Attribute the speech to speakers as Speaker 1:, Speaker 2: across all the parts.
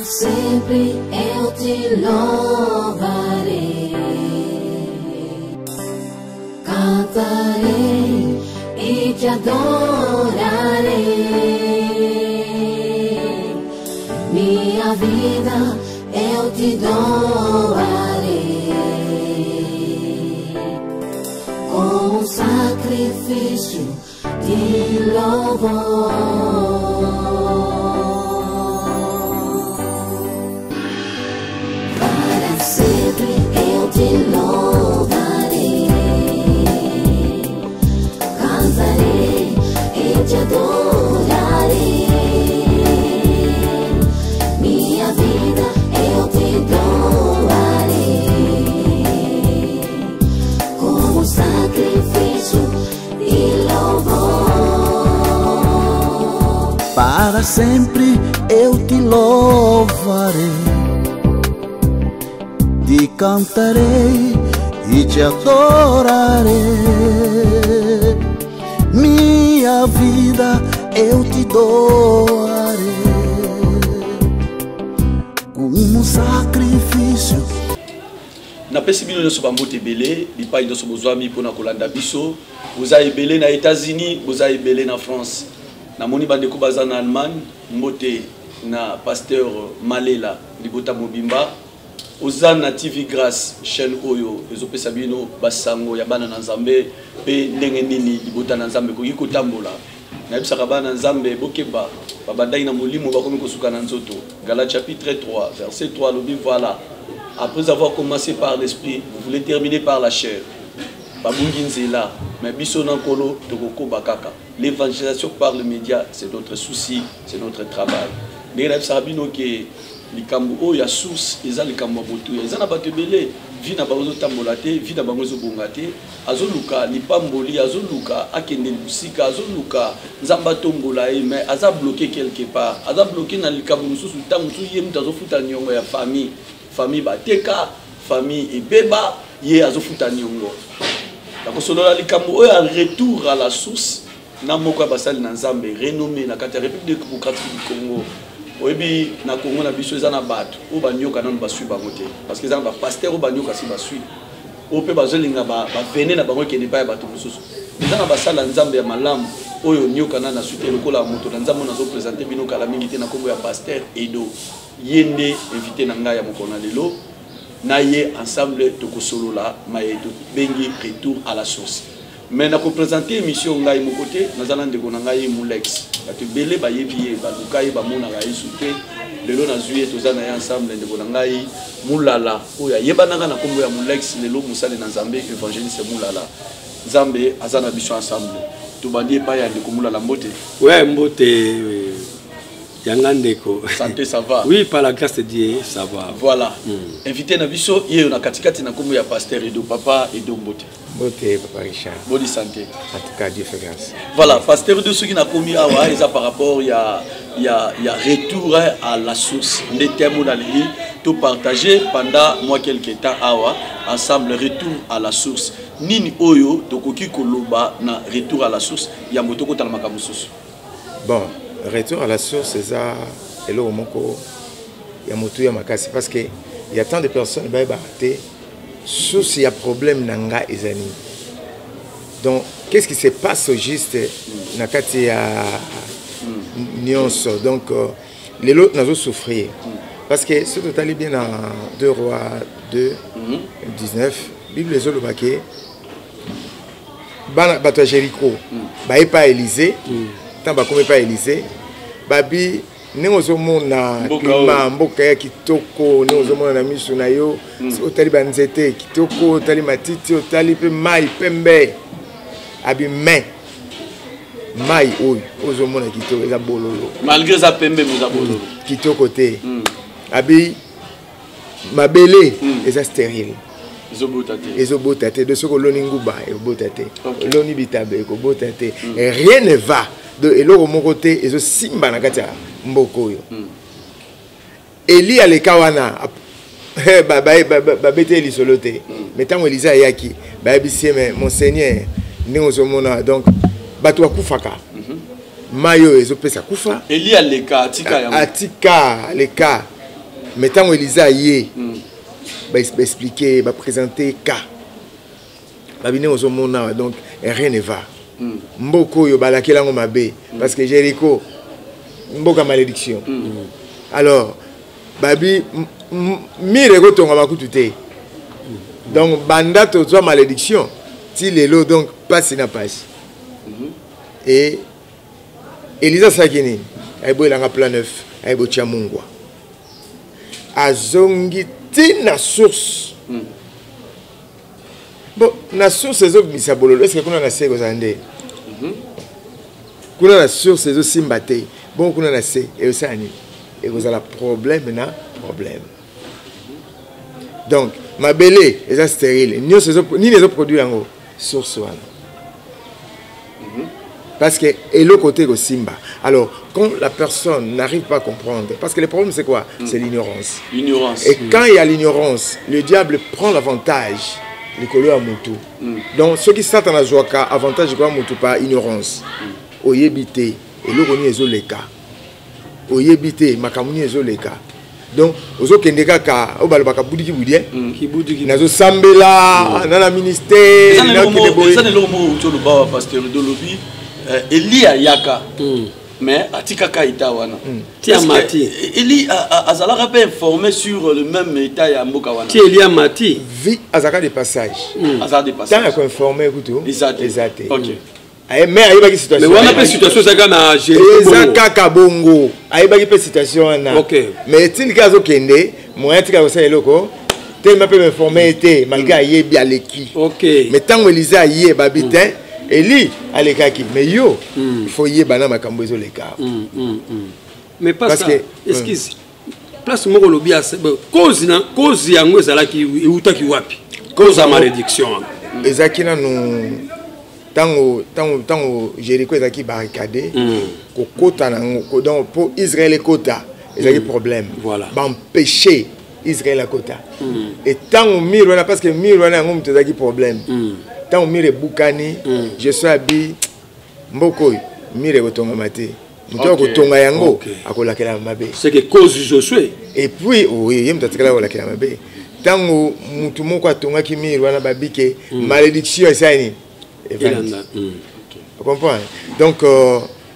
Speaker 1: sempre eu te louvarei, cantarei e te adorarei. Minha vida eu te doarei com um sacrifício de louvor. Sempre eu te louvarei, cantarei e te adorarei. Minha vida eu te doarei como sacrifício de louvor.
Speaker 2: Para sempre eu te louvarei, te cantarei e te adorarei. Minha vida eu te doarei como sacrifício.
Speaker 3: Na pesibino nyoso bambote belé, lipai nyoso bozwami pona kolanda biso. Boza ebele na États-Unis, boza ebele na France. Na moni bandeko baza na Allemagne, mbote na pasteur Malela libota mobimba. Ozana TV Grâce chaîne oyo ezopesa bino basango ya bana na Nzambe pe ndenge nini libota na Nzambe koki kotambola na bisaka bana Nzambe bokeba babandai na molimo bakomi kosuka na nzoto. Galates chapitre 3 verset 3 lobi voilà, après avoir commencé par l'esprit vous voulez terminer par la chair. Babungi nzela mais biso na nkolo tokokoba kaka. L'évangélisation par le média c'est notre souci, c'est notre travail. Ndenge na bisaka bino ke likambo ya source eza likambo botu eza na bato belé vi na bango tambola te vi na bango zobonga te azoluka lipamboli azoluka akende lusika azoluka nzamba tombola e mais aza bloqué quelque part aza bloqué na likambo mususu tangu tu ye mutazo futa nyongo ya famille bateka famille ebeba ye azofuta nyongo akosolola likambo oyo ya retour à la source na moko ya basali na Nzambe renommé na kati ya République démocratique du Congo. Oyebi na Congo na biso eza na bato o banyoka nanu basui bango te parce que eza na ba pasteur o banyoka si basui o pe bazolinga ba vene na bango kende pa ya bato mosusu eza na basala Nzambe ya malamu oyo nyoka na suite lokola moto na Nzambe nazo présenter bino kala mingi te na kombo ya pasteur Edo yende invité na ngai ya mokona lelo na ye ensemble tokosolola mayeto bengi retour à la source. Mais na ko présenter émission ngai mo côté nazana ndeko na ngai Mulex bato belé ba yebi ba lukai ba mona ga isute lelo na zuye tozana ya ensemble ndeko na ngai Mulala oya yebananga na kombo ya Mulex lelo musale na Nzambe évangéliste Mulala Nzambe azana biso ensemble to bandie pa ya ndeko Mulala mbote
Speaker 4: ouais mbote Yangandeko.
Speaker 3: Santé, ça va?
Speaker 4: Oui, par la grâce de Dieu, ça va.
Speaker 3: Voilà. Invité na biso, hier na katikati na kombo ya pasteur Edo papa Edo Mbote.
Speaker 5: Mbote papa Richard.
Speaker 3: Bonne santé.
Speaker 5: En tout cas, Dieu fait grâce.
Speaker 3: Voilà, pasteur Edo qui na komi awa eza par rapport il y a retour à la source. Les termes dans les tout partagé pendant moi quelques temps awa ensemble retour à la source. Nini oyo tokoki koloba na retour à la source ya motoko talamaka mususu.
Speaker 5: Bon, retour à la source, c'est ça. Et là, il y a moto ya makasi parce que il y a tant de personnes qui ont source, il y a problème nanga ezani. Donc, qu'est-ce qui se passe au juste nakati ya nuance. Donc, les autres n'ont pas souffrir parce que ce total est bien dans 2 Rois 2 19. Bible les autres baké. Bato Jéricho, ba pas Élysée. Tant ba comme pas Élysée. Babi nezomona klima mboka ya kitoko nezomona na misu na yo otali banzete kitoko otali matiti otali pe mai pembe abi mai oyo ozomona kitoko eza bololo
Speaker 3: malgré ça pembe muza bololo
Speaker 5: kitoko te abi mabele eza stérile ezobota te de soko loni nguba ezobota te loni bitabe ekobota te rien ne va de eloko moko te ezo simba na kati ya mboko oyo Eli aleka wana babete lisolo te mais ntango Elisa ayaki bayebisi mais monseigneur ndenge ozomona donc bato bakufaka mai oyo ezopesa kufa
Speaker 3: Eli aleka atika yango
Speaker 5: atika aleka mais tant Elisa y va expliquer, va présenter cas. Va venir aux hommes donc rien ne va. Mboko yo balakela ngo mabe parce que Jéricho mboka malédiction. Alors babi mire ko tonga makutu te. Donc banda to soit malédiction. Si lelo donc passe na passe. Et Elisa Sakini aybo elanga plan neuf aybo chamungwa. Azongi tina source. Bon, la source c'est ça bololo. Est-ce que kuna na seko zande? Kuna na source c'est aussi mbaté. Bon kuna na se et osani. Et vous avez problème na problème. Donc, ma belé est stérile. Ni les autres produits en source wana. Parce que et l'autre côté au simba. Alors, quand la personne n'arrive pas à comprendre, parce que le problème c'est quoi? C'est l'ignorance.
Speaker 3: L'ignorance.
Speaker 5: Et quand il y a l'ignorance, le diable prend l'avantage. Les couleurs à Moutou. Donc, ceux qui s'attendent à Zouaka, avantage de Moutou par ignorance. Oyebité, et l'Oroni est Zoleka. Oyebité, Makamouni est Zoleka. Donc, aux autres Kendeka, au Balbaka Boudiki Boudien, Nazo Sambela, Nana Ministère,
Speaker 3: ça n'est le mot où tu le bas, pasteur de lobby, Elia Yaka. Mais Atikaka Itawana.
Speaker 4: Tiamati.
Speaker 3: Eli Azala pas informé sur le même état à Mokawana.
Speaker 4: Elia Mati.
Speaker 5: Vie Azaka de passage.
Speaker 3: Azaka de passage.
Speaker 5: Tant qu'on informé, écoute.
Speaker 3: Exact. Ok.
Speaker 5: Mais il y a une situation.
Speaker 4: Mais on a pas situation ça gana gérer.
Speaker 5: Ezaka Bongo. Il y a une situation.
Speaker 4: Ok.
Speaker 5: Mais si le cas au Kende, moi tu as ça loko. Tellement peu informé était malgré y bien l'équipe.
Speaker 4: Ok.
Speaker 5: Mais tant que Elisa y est babitin. Eli alekaki mais yo il faut y bana makambo ezo leka
Speaker 4: mais pas ça excuse place moko lobi a cause yango ezalaki eutaki wapi cause ya malédiction
Speaker 5: ezaki nanu tango Jéricho ezaki barricadé kokota nango donc pour Israël ekota ezaki problème
Speaker 4: voilà
Speaker 5: empêcher Israël akota et tango miro na parce que miro na yango mutu ezaki problème tant mire bukani je suis habillé mboko mire kotonga mate muto kotonga yango akolakela mabe
Speaker 4: c'est que cause Josué
Speaker 5: et puis oui yem tatikala kolakela mabe tango mutu moko atonga ki mire wana babike malédiction esani vous comprenez donc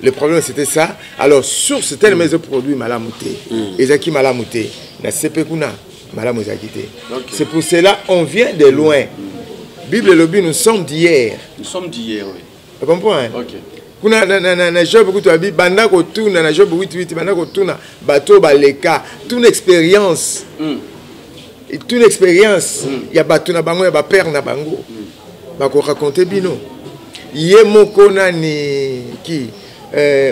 Speaker 5: le problème c'était ça alors sur ce tel mais produit malamuté ezaki malamuté na sepekuna malamu zakité c'est pour cela on vient de loin. Bible lobby nous sommes d'hier.
Speaker 3: Nous sommes d'hier, oui.
Speaker 5: Tu comprends?
Speaker 3: Ok.
Speaker 5: Kuna na job que tu as dit banda ko tuna na job 88 banda ko tuna bateau baleka toute expérience. Et toute expérience il y a bateau na bango ya ba père na bango. Ba ko raconter bino. Yé moko nani qui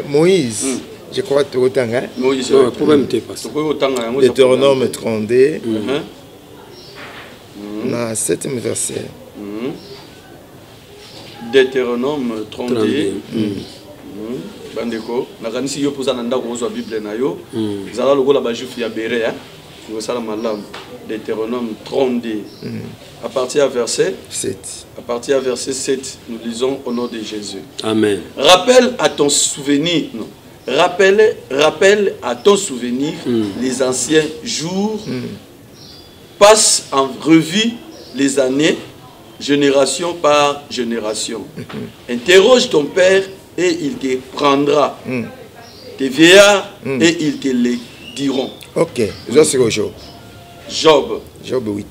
Speaker 5: Moïse. Je crois que tu retanga.
Speaker 3: Moïse.
Speaker 4: Problème t'es pas.
Speaker 5: Deutéronome 32. Na 7e verset.
Speaker 3: Deutéronome 32. Bandeko, nakanisi yo poza na ndako ozwa Bible na yo. Zala lokola ba juif ya Berea. Ngo sala malamu. Deutéronome 32. À partir du verset 7. À partir du verset 7, nous lisons au nom de Jésus.
Speaker 4: Amen.
Speaker 3: Rappelle à ton souvenir, non. Rappelle à ton souvenir les anciens jours. Passe en revue les années, génération par génération. Interroge ton père et il te prendra. Tes vieillards et ils te les diront.
Speaker 5: Ok, je suis au Job.
Speaker 3: Job.
Speaker 5: Job 8.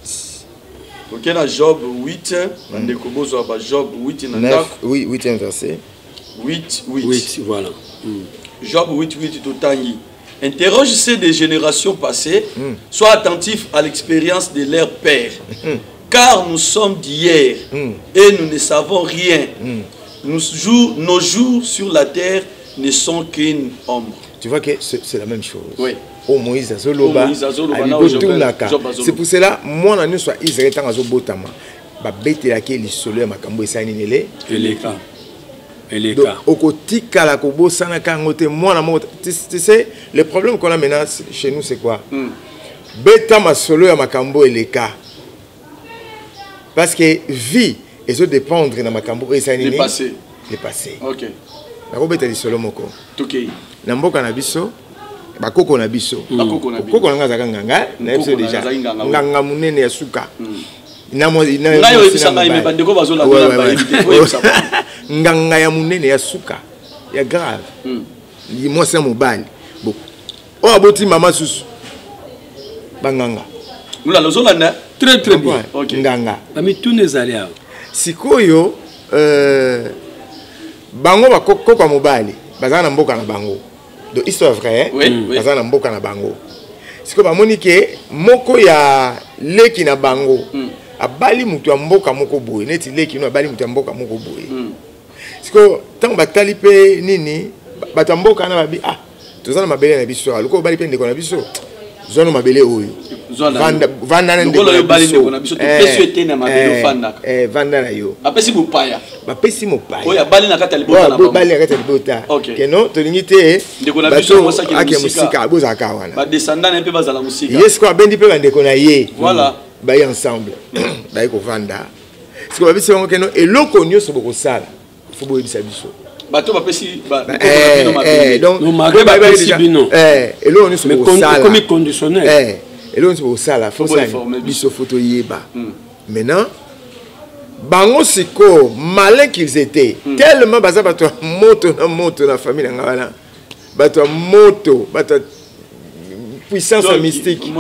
Speaker 3: Ok, là, Job 8. Job 8.
Speaker 5: 9, oui, 8e verset.
Speaker 3: 8,
Speaker 4: voilà.
Speaker 3: Job 8, tout tangi. Interroge ceux des générations passées, sois attentif à l'expérience de leur père, car nous sommes d'hier et nous ne savons rien. Nos jours sur la terre ne sont qu'une ombre.
Speaker 5: Tu vois que c'est la même chose.
Speaker 3: Oui.
Speaker 5: Oh Moïse Azoloba, c'est pour cela, moi, nous sommes Israël, tant Azobotama, bête la qui est l'isole, ma cambo et saninele,
Speaker 4: et les cas.
Speaker 5: Tu sais, le problème qu'on a maintenant chez nous, c'est quoi? Beta ma solo ya makambo et les cas. Parce que vie, et se dépendre de makambo et ça
Speaker 3: le passé.
Speaker 5: Le passé.
Speaker 3: Ok.
Speaker 5: La robe est solo moko.
Speaker 3: Ok.
Speaker 5: Namboka na biso, bakoko na biso koko na ngaka nganga na biso déjà nganga munene ya suka
Speaker 3: ngayo ebisanga ime bandeko bazola bona ba
Speaker 5: nganga ya munene ya suka ya grave moi c'est mobile bon o aboti mama susu banganga
Speaker 3: mula lozolanda
Speaker 4: très bien
Speaker 5: nganga
Speaker 4: bami tune zali awo
Speaker 5: sikoyo bango bakoko mobile bazana na mboka na bango do histoire vrai bazana na mboka na bango siko bamoni ke moko ya leki na bango abali mutu ya mboka moko boye neti leki no abali mutu ya mboka moko boye siko tango batali pe nini bato ya mboka na babi tozana mabele na biso aloko bali pe ndeko na biso zono mabele oyo vanda na ndeko na biso
Speaker 3: peso etena mabele fanda
Speaker 5: vanda na yo
Speaker 3: apesi mopaya
Speaker 5: bapesi mopaya
Speaker 3: oya bali na kata libota na bango
Speaker 5: bali na kata libota keno tolingi te
Speaker 3: ndeko na biso mosaki
Speaker 5: musika bozaka wana
Speaker 3: ba descendant pe bazala musika
Speaker 5: yes ko abendi pe bandeko na ye
Speaker 3: voilà
Speaker 5: baye ensemble baye ko vanda siko babisi bango keno eloko nyonso bokosala fo boyebisa biso
Speaker 3: bato bapesi
Speaker 5: donc eloko nyonso bokosala
Speaker 4: comme conditionnel
Speaker 5: eloko nyonso bokosala fo biso photo yeba maintenant bango siko malin qu'ils étaient tellement baza bato ya moto na famille nga wana bato ya moto bato puissance mystique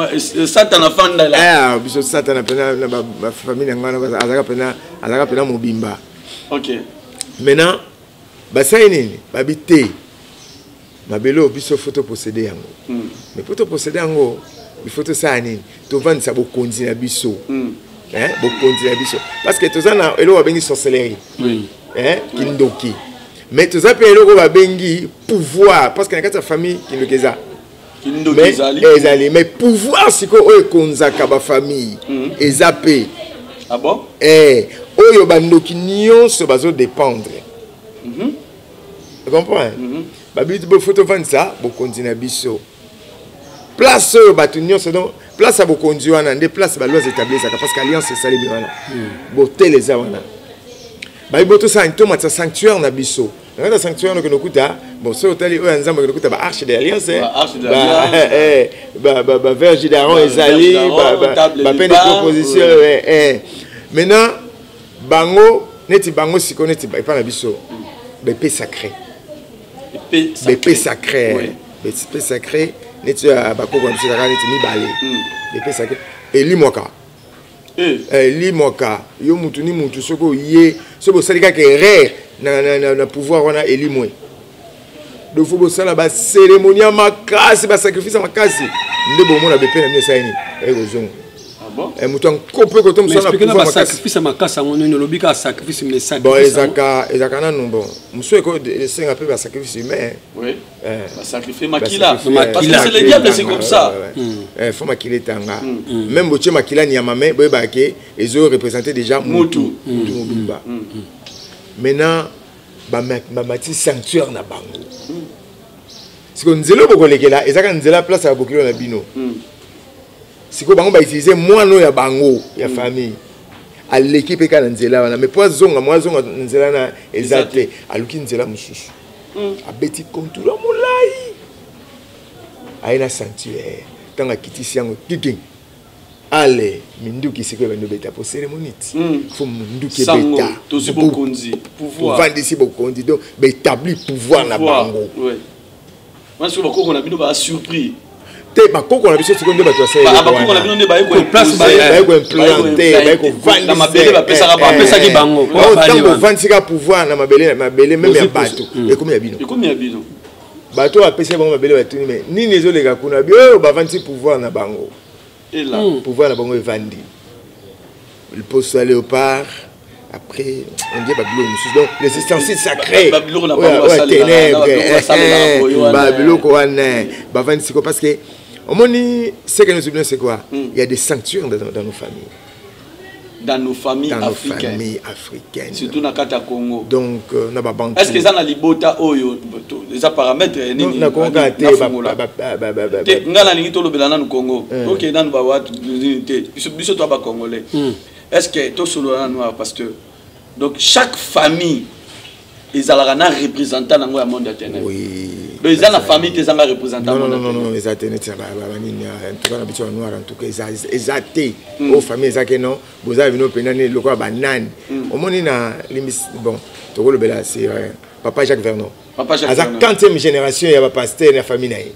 Speaker 3: Satan fanda
Speaker 5: là biso Satan pena na ba famille nga wana azaka pena mobimba
Speaker 3: OK
Speaker 5: maintenant basai nini babité mabelo biso photo posséder yango mais photo posséder yango il faut to ça nini to vendre ça bokonzi na biso bokonzi na biso parce que tozana eloko babengi sorcellerie kindoki mais toza pe eloko babengi pouvoir parce que na kati ya famille kindokeza mais pouvoir siko oyo konzaka ba famille eza pe
Speaker 3: bon
Speaker 5: oyo bandoki nyonso bazo dépendre tu comprends babiti bo photo vendre ça bokonzi na biso place oyo bato nyonso donc place à bokonzi wana nde place balois établir ça parce qu'alliance esalemi wana botel eza wana bayiboto sa ntoma tsa sanctuaire na biso na sanctuaire no konokuta bon so tali oyo nzambe konokuta ba arche de l'alliance ba verge d'Aaron ezali ba peine de proposition maintenant bango neti bango siko neti ba na biso bépé sacré bépé sacré bépé sacré neti bakoko biso kaka neti mibale bépé sacré eli moka yo mutu ni mutu soko ye so bo salika ke rare na pouvoir wana eli mwe do fo bo sala ba cérémonie makasi ba sacrifice makasi ndebo mona bépé na misa ni ezongo mutu ankope ko tom sala
Speaker 4: pouvoir makasi sacrifice makasi ngo no lobika sacrifice mais sacrifice
Speaker 5: bon ezaka na nombo musu ko senga pe ba sacrifice mais
Speaker 3: oui ba sacrifice makila parce que c'est le diable c'est comme ça
Speaker 5: faut makila tanga même boche makila ni ya mame boye ba ke ezo représenter déjà mutu mobimba maintenant ba mati sanctuaire na bango siko nzelo bokolekela ezaka nzela place ya bokilo na bino siko bango ba utiliser moano ya bango ya famille à l'équipe ka na nzela wana mais po zonga nzela na ezate aluki nzela mususu abeti kontura molai aina sanctuaire tanga kitisi yango kiking ale minduki siko bendo beta pour cérémonie faut minduki beta
Speaker 3: to si bokonzi pouvoir
Speaker 5: vendre si bokonzi donc établir pouvoir na bango
Speaker 3: ouais moi je bako na bino ba surpris
Speaker 5: te bakoko na biso siko nde bato asala
Speaker 3: bakoko na bino nde ba ko
Speaker 4: place
Speaker 5: ba ko implanter ba ko vendre
Speaker 3: na mabele ba pesa ki bango
Speaker 5: tango vendre sika pouvoir na mabele même ya bato ekomi ya bino bato apesa bango mabele batuni mais nini ezolega kuna bio ba vendre pouvoir na bango
Speaker 3: et là
Speaker 5: pouvoir na bango evandi le poste à léopard après on dit babylone donc les ustensiles sacrés
Speaker 3: babylone na bango
Speaker 5: babylone ko wana ba vendre siko parce que au moni ce que nous oublions c'est quoi il y a des sanctuaires dans nos familles africaines
Speaker 3: surtout na kata Congo
Speaker 5: donc na ba banque
Speaker 3: est-ce que ça na libota oyo les paramètres nini
Speaker 5: na Congo te
Speaker 3: ngala ningi to lobela na Congo OK dans ba watu te biso to ba congolais est-ce que to solo na noir parce que donc chaque famille ils ont un représentant dans le monde éternel
Speaker 5: oui
Speaker 3: Donc ils ont la famille qui est représentant.
Speaker 5: Non, ils ont été en tout cas on habitué noir en tout cas ils ont été aux familles ça que non vous avez venu peiner le quoi banane. Au moins bon to le bela c'est papa Jacques Vernon. Papa Jacques Vernon. À la 40e génération il y a pas pasteur la famille naïe.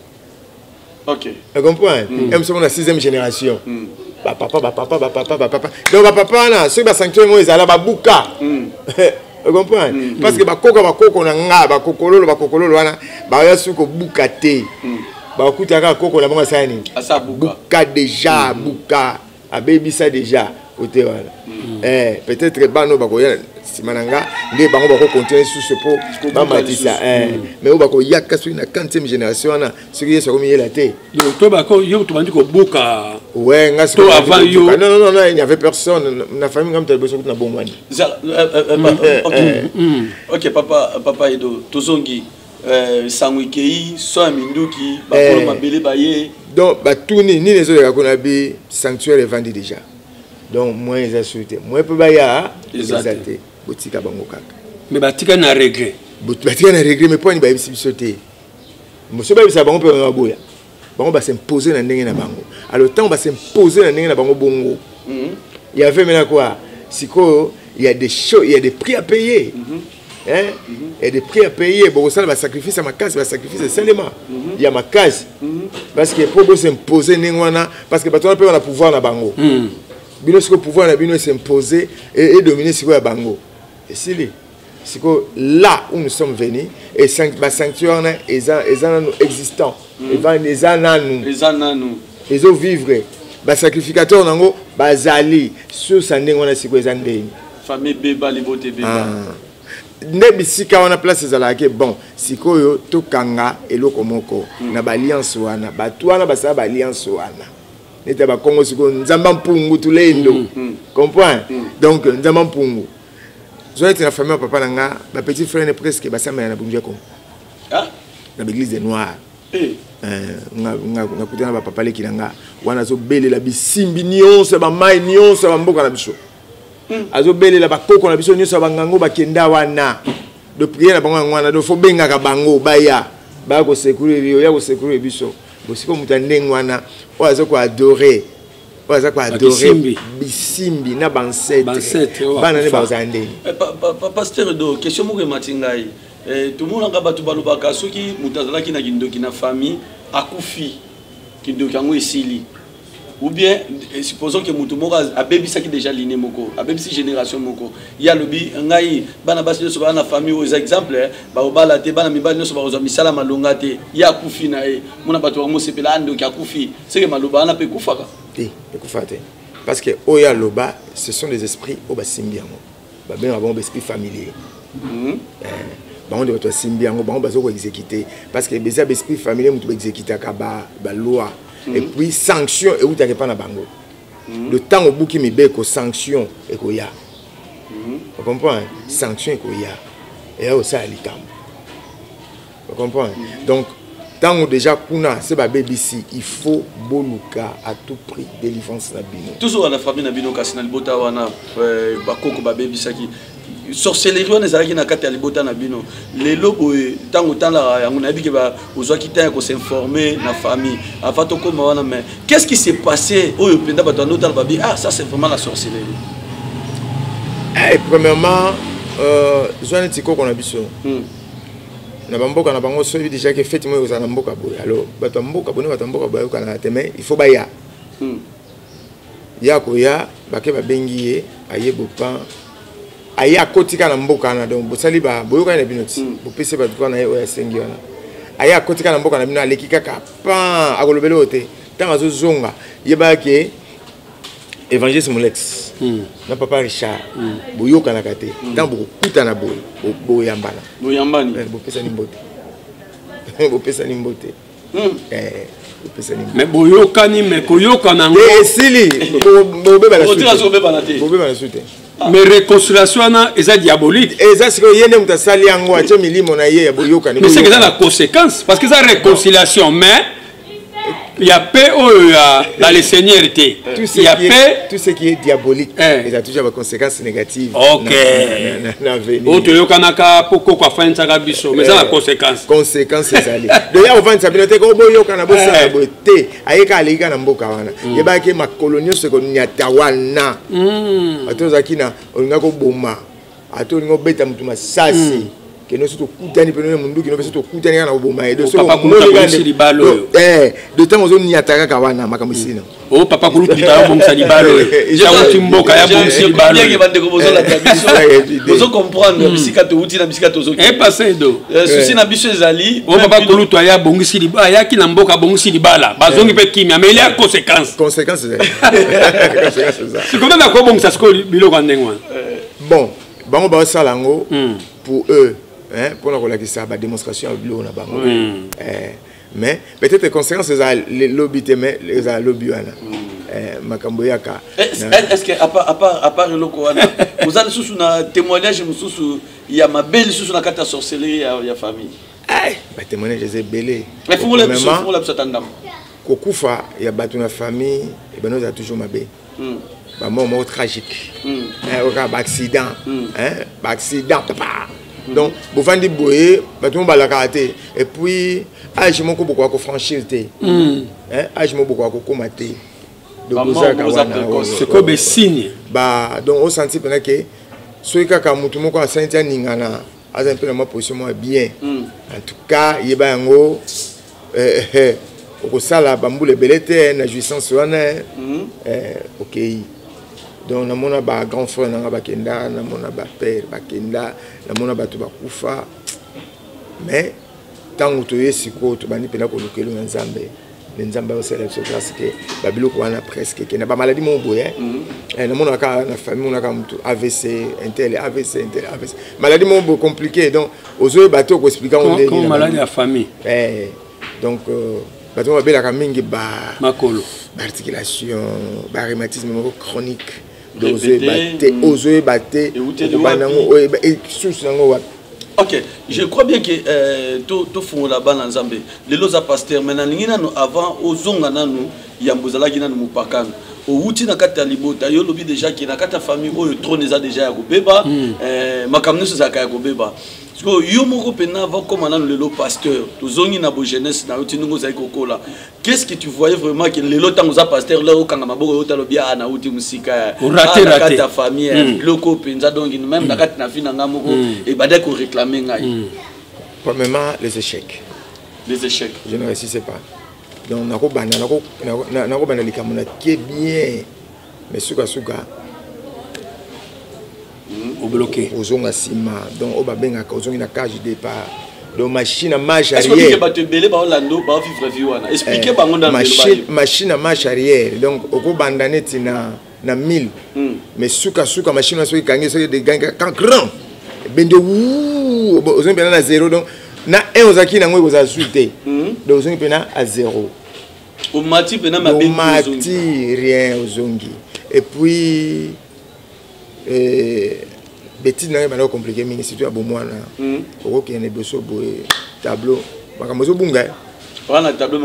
Speaker 5: OK. Tu comprends? Même si on a 6e génération. Papa. Donc papa là ceux qui sanctuaire moi ils allaient ba buka. Vous comprenez? Parce que bakoko na nga bakokolo wana ba ya suko buka te. Ba kutaka koko na bango sani. Asa buka déjà buka a baby ça déjà côté voilà. Peut-être bano bakoya simananga nde bango bako continuer sur ce pot ba matisa mais o bako yaka sur na 40e génération na ce qui est sur milieu la té.
Speaker 4: Donc toi bako yo to bandi ko buka.
Speaker 5: Ouais, nga
Speaker 4: toi avant yo.
Speaker 5: Non, il n'y avait personne na famille comme tel besoin na bongwani.
Speaker 3: OK papa Edo tozongi Sangwikei so minduki bakolo mabele baye.
Speaker 5: Donc batuni ni les autres konabi sanctuaire est vendu déjà. Donc moi ils ont souhaité moi peut baya exalté botika bango kaka
Speaker 4: mais batika na regret
Speaker 5: mais pas ni ba sauter monsieur ba bisa bango pe na boya bango ba s'imposer na ndenge na bango alors temps ba s'imposer na ndenge na bango bongo il y avait maintenant quoi siko il y a des choses il y a des prix à payer hein il y a des prix à payer bon ça va sacrifice à ma case va sacrifice seulement il y a ma case parce que pour s'imposer ningwana parce que bato peut on a pouvoir na bango bino siko pouvoir na bino s'imposer et dominer siko ya bango et c'est que là où nous sommes venus et sanctuaire na existant ils ont vivre ba sacrificateur nango bazali sur sandingo na siko ezandeni
Speaker 3: famille beba libote beba
Speaker 5: nebisika wana place ezalaki bon sikoyo tokanga eloko moko na ba alliance wana bato wana basala ba alliance wana neta ba Congo siko nzamba mpungu tulendo comprends donc nzamba mpungu zoete na famille papa nanga ba petit frère ne presque basama na bunjia ko na l'église noire nga kutana ba papa leki nanga wana zo belela bisimbi nyonso ba mai nyonso ba mboka na biso azo belela ba koko na biso nyonso ba ngango ba kenda wana de prier na bango wana do fo benga ka bango baya ba ko secourir ya ko secourir biso bosiko mutandeng wana o azo ko adorer bisimbi na bansete bana ne bazande
Speaker 3: pasteur do question mo ke matingai tout le monde nga batu balobaka soki mutazala ki na kindoki na famille akufi kindoki yango esili ou bien supposons que mutu moko abebisaki déjà liné moko abebisi génération moko ya lobi ngai bana basi so bana famille aux exemples ba obala te bana mibali so ba oza misala malonga te ya kufi na e mona batu wa mosepela ando ki akufi c'est que maloba na pe kufaka
Speaker 5: te kufate parce que oya loba ce sont des esprits au basimbi yango ba ben bon esprit familier bango de bato simbi yango bango bazo ko exécuter parce que beza esprit familier mutu ba exécuter ka ba loi et puis sanction et où tu pas na bango le temps au bout qui me beko sanction et koya vous comprenez sanction et koya et là aussi alikam vous comprenez donc tant déjà kuna c'est ba BBC il faut boluka à tout prix délivrance na bino
Speaker 3: toujours à la famille na bino kasina libota wana ba koko ba BBC qui sorcellerie on ezalaki na kati ya libota na bino lelo boye tango tala yango na biki ba ozwaki temps ko s'informer na famille avant to koma wana mais qu'est-ce qui s'est passé oyo penda bato no tala babi ça c'est vraiment la sorcellerie
Speaker 5: premièrement zoane tiko kona biso na bamboka na bango so déjà que fait moi ozana mboka boye alors bato mboka boye bato mboka boye kana teme il faut ba ya ko ya bake ba bengiye ayebo pa aya kotika na mboka na donc bosali ba boyoka na binoti bopese ba tukana ye oya sengi wana aya kotika na mboka na bino aleki kaka pa akolobelo ote tanga zo zonga yeba ke évangile Molex na papa Richard boyoka na kate tant beaucoup kuta na boyambana bopesa ni mbote bopesa ni mbote
Speaker 4: mais boyoka ni mais koyoka na ngo
Speaker 5: sili bobeba na suite
Speaker 4: mais réconciliation na eza diabolique
Speaker 5: eza siko yene mutasali yango ache milimo na ye ya boyoka ni
Speaker 4: mais c'est que ça la conséquence parce que ça réconciliation mais Il y a paix dans les seigneurs. Il y a paix.
Speaker 5: Tout ce qui est diabolique, il a toujours des conséquences négatives.
Speaker 4: Ok. Autre yo kanaka poko kwa fin ça biso mais ça la conséquence.
Speaker 5: Conséquence c'est ça. D'ailleurs on va s'abinoter ko boyo kana bosa boté ayeka alika na mboka wana. Yeba ke ma colonie se ko nyata wana. Atozaki na olinga ko boma. Atolinga beta mutu masasi. Que nous sommes coutani pour nous mundu qui nous sommes coutani na boma et de so
Speaker 4: papa kulutu libalo
Speaker 5: de temps on y ataka kawana makamusina
Speaker 4: oh papa kulutu bitala bon salibalo ya mutimboka ya bon salibalo
Speaker 3: bien que bande ko bozo la tabiso bozo comprendre bisika to uti na bisika to zo
Speaker 4: et passé do
Speaker 3: souci na biso ezali
Speaker 4: oh papa kulutu ya bongisi libala ya ki na mboka bongisi libala bazongi pe kimia mais il y a conséquence c'est comment na ko bongisa sko biloko ndengwa
Speaker 5: bon bango ba salango pour eux. Pour la démonstration de l'eau, mais peut-être les conséquences les lobbies, les lobbies.
Speaker 3: Est-ce que à part le Koana, vous avez sous un témoignage, il y a ma belle sous la carte à sorcellerie, il y a famille.
Speaker 5: Témoignage, c'est belé.
Speaker 3: Mais pour le psatandam.
Speaker 5: Kokufa, il y a battu une famille, et ben nous a toujours ma belle. Un moment tragique. Un accident. Accident, papa. Donc, vous vendez boyer, tout le monde a karaté. Et puis, je m'en beaucoup à franchir. Je m'en beaucoup à commater.
Speaker 4: C'est comme un signe.
Speaker 5: Donc, au senti que ceux qui ont tout le monde a senti un ningana, a un peu de ma position bien. En tout cas, il y a un gros. Au sala, bambou les belletés, la jouissance, ok. Donc, na mona ba grand frère na bakenda, na mona ba père bakenda, na mona ba to bakufa. Mais tant que tu es siko to bani pena ko lokelo na Nzambe. Le Nzambe o célèbre ce grâce que babilo ko na presque que na ba maladie mon boye. Na mona ka na famille mona ka mutu AVC, intel AVC. Maladie mon bo compliqué donc ozo bato ko expliquer on est
Speaker 4: comme maladie à famille.
Speaker 5: Donc bato ba bela ka mingi ba
Speaker 4: makolo,
Speaker 5: articulation, ba rhumatisme chronique. Oser battre,
Speaker 3: ok, je crois bien que tout fond là-bas dans Zambie. Les lois à pasteur, maintenant, avant, aux ongana nous, il y a Mbozala qui n'a nous pas. Au outil na kata libota, yo lobi déjà qui na kata famille, au trône déjà ya kobeba, makamne so zakaya kobeba. Parce que yo moko pena avant comme on a le pasteur, tous ongi na bo jeunesse na outil nous zai kokola. Qu'est-ce que tu voyais vraiment que le lot tango za pasteur là au kanga maboko yo talo bia na outil musika na kata famille, loko penza donc même na kata na fina ngamoko et bada ko réclamer ngai.
Speaker 5: Premièrement les échecs.
Speaker 3: Les échecs.
Speaker 5: Je ne réussissais pas. Donc nako bana likamona qui est bien mais suka
Speaker 4: au bloqué
Speaker 5: ozonga sima donc o babenga ka ozongi na cage de départ donc machine à marche
Speaker 3: arrière. Est-ce que ba te belé ba Orlando ba vivre vie wana expliquer bango dans
Speaker 5: machine à marche arrière donc oko bandane tina na 1000 mais suka machine na so ikangi so de ganga quand grand bende ozongi pena na 0 donc na 1 ozaki na ngwe oza suite donc ozongi pena à 0
Speaker 3: au mati pena ma
Speaker 5: bengi mati rien ozongi et puis bêtise n'a pas compliqué mais si tu as bon moi là ok il y a des besoins tableau makamozo bunga
Speaker 3: voilà tableau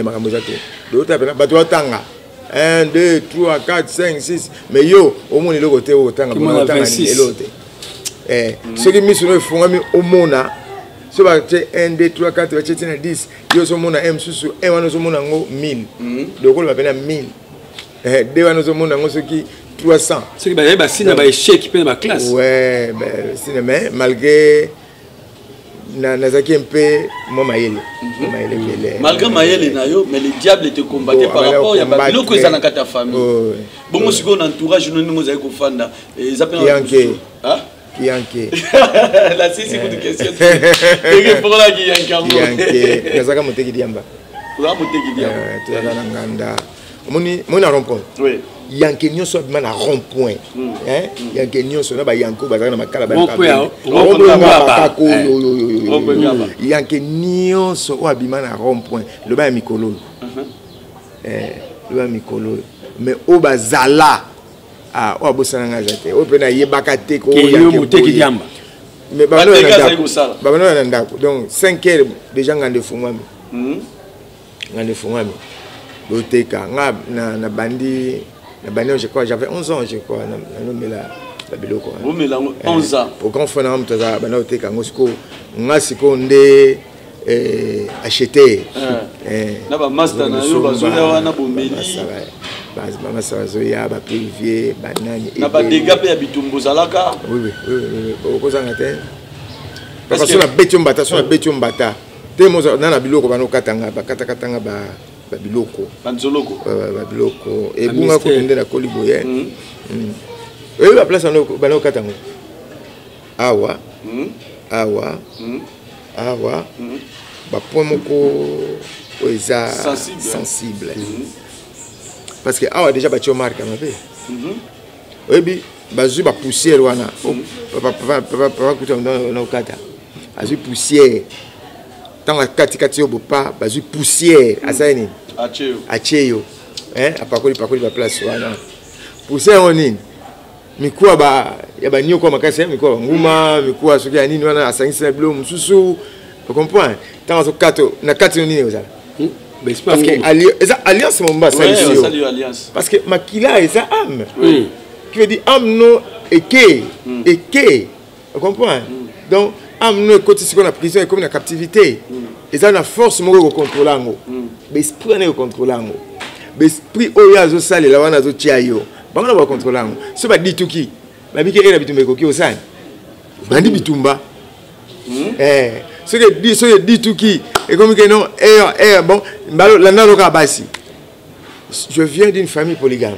Speaker 5: makamozo to d'autres appellent bateau tanga 1 2 3 4 5 6 mais yo au moins le côté au tanga bon tanga ni l'autre ce qui mis sur le fond au mona ce va être 1 2 3 4 10 yo so mona m susu 1 wana so mona ngo 1000 donc on va appeler 1000 deux wana so mona ngo ce qui 300.
Speaker 4: Ce qui est si na ba échec qui peut ma classe.
Speaker 5: Ouais, ben cinéma malgré nazaki un peu moi maïle.
Speaker 3: Malgré maïle na yo mais le diable te combattait par rapport ya ba biloko ezana kata famille. Bon moi siko na entourage nous nous za ko fanda et ça peut
Speaker 5: Kianke.
Speaker 3: La c'est une question. Et pour la
Speaker 5: Kianke. Nazaka moteki diamba.
Speaker 3: Pour moteki diamba.
Speaker 5: Tu as la nganda. Moni rond-point.
Speaker 3: Oui.
Speaker 5: Yanke nyonso bima na rond-point. Yanke nyonso na ba yanko bazaka na makala ba yanke nyonso o abima na rond-point. Le ba mikolo. Le ba mikolo. Mais o bazala o abosana nga jate. O pena yebaka te ko
Speaker 4: yanke moteki diamba.
Speaker 5: Mais ba no na ndako. Donc 5 heures déjà ngande fungwami. Ngande fungwami. Boteka na bandi je crois j'avais 11 ans je crois na nomela la biloko.
Speaker 3: Vous me 11 ans.
Speaker 5: Au grand fond am toza bana oteka ngosiko ngasiko nde acheter.
Speaker 3: Na ba master na yo bazoya wana bomeli.
Speaker 5: Mama Sazoya, ba Pivier, banani.
Speaker 3: Na ba dégâts pe ya bitumbo zalaka.
Speaker 5: Oui. Okozanga te. Parce que na beti mbata, te moza na biloko bano katanga, ba katanga ba biloko.
Speaker 3: Banzoloko.
Speaker 5: Ba biloko. Et bunga ko ndenda na koliboye. La place bano katanga. Awa. Ba point moko oza sensible. Parce que awa déjà battu marque à ma vie. Oui, bazu ba poussière wana. Papa kuta na okata. Bazu poussière. Tant kati yo bopa bazu poussière asaini. Acheyo. Apakoli ba place wana. Poussière onini. Mikuwa ba ya ba nyoko makasi mikuwa nguma, mikuwa soki ya nini wana asangisa bilo mususu. Tu comprends? Tant kato na kati nini ozala. Parce que alliance mon bas alliance parce que makila est sa âme qui veut dire âme non et que tu comprends donc âme non côté ce qu'on a prison et comme la captivité et ça la force mo ko contrôler ngo mais esprit na ko contrôler ngo mais esprit oya zo sale la wana zo tiayo bana ba contrôler ngo so ba dituki ba bike era bitumba ko ki osani bandi bitumba ce que dit tout qui et comme que non bon je viens d'une famille polygame.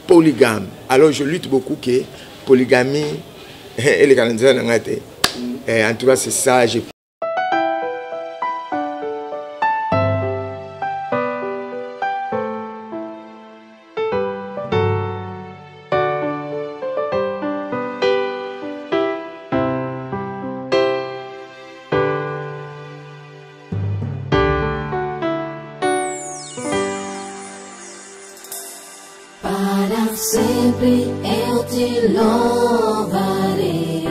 Speaker 5: Polygame. Alors je lutte beaucoup que polygamie et les Canadiens en tout cas c'est ça j'ai
Speaker 1: sempre eu te louvarei,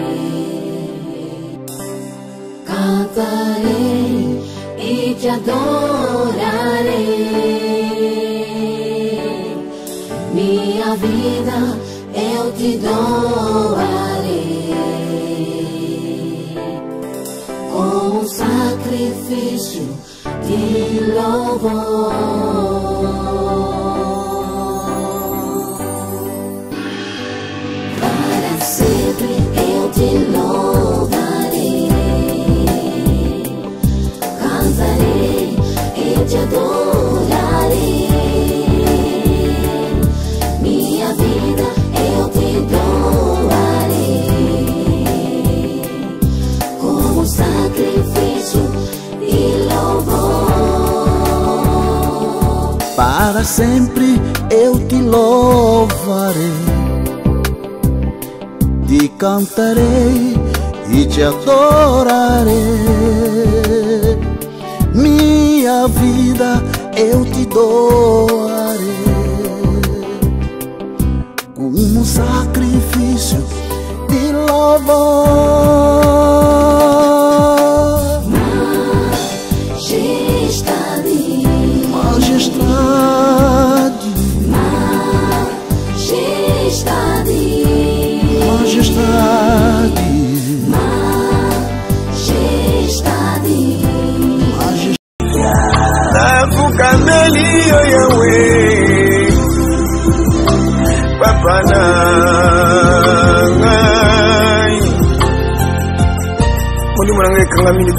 Speaker 1: cantarei e te adorarei. Minha vida eu te doarei com um sacrifício de louvor. Sempre eu te louvarei, cantarei e te adorarei. Minha vida eu te doarei como sacrifício e louvor.
Speaker 2: Para sempre eu te louvarei, te cantarei e te adorarei. Minha vida eu te doarei como sacrifício de louvor.
Speaker 1: Majestade,
Speaker 2: majestade,
Speaker 1: majestade,
Speaker 2: majestade,
Speaker 1: majestade,
Speaker 5: Nafukameli yo Yahweh, Papa na ngai, Muli mwanange kanga mini